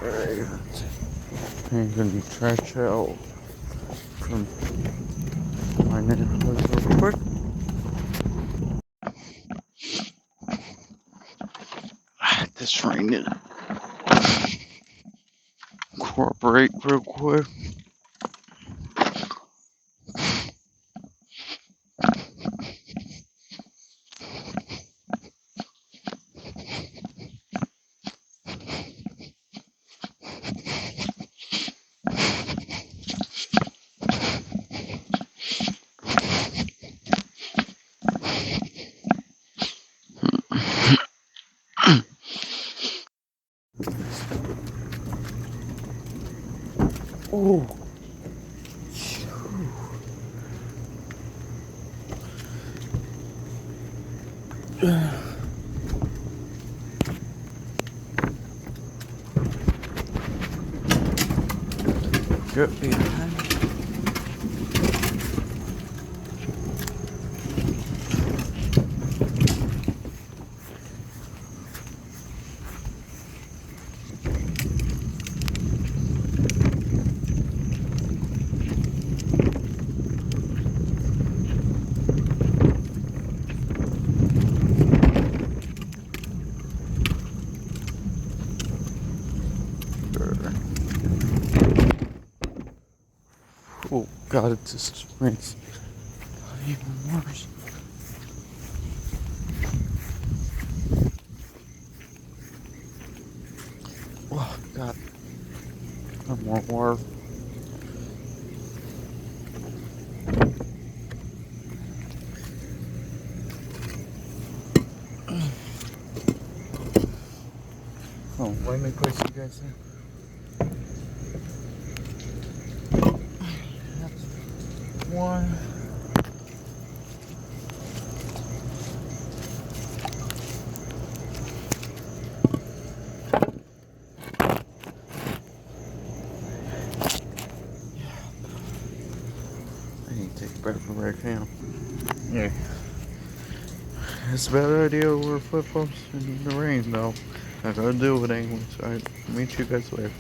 Alright, I'm gonna trash out from my neighborhood real quick. This rain to incorporate real quick. Oh, get behind. Oh God, it just rains even worse. Oh God, no more water. Oh, let me place you guys in. That's one. I need to take a breath right now. Yeah. It's a bad idea to wear flip flops in the rain, though. I gotta do it anyway, so I'll meet you guys later.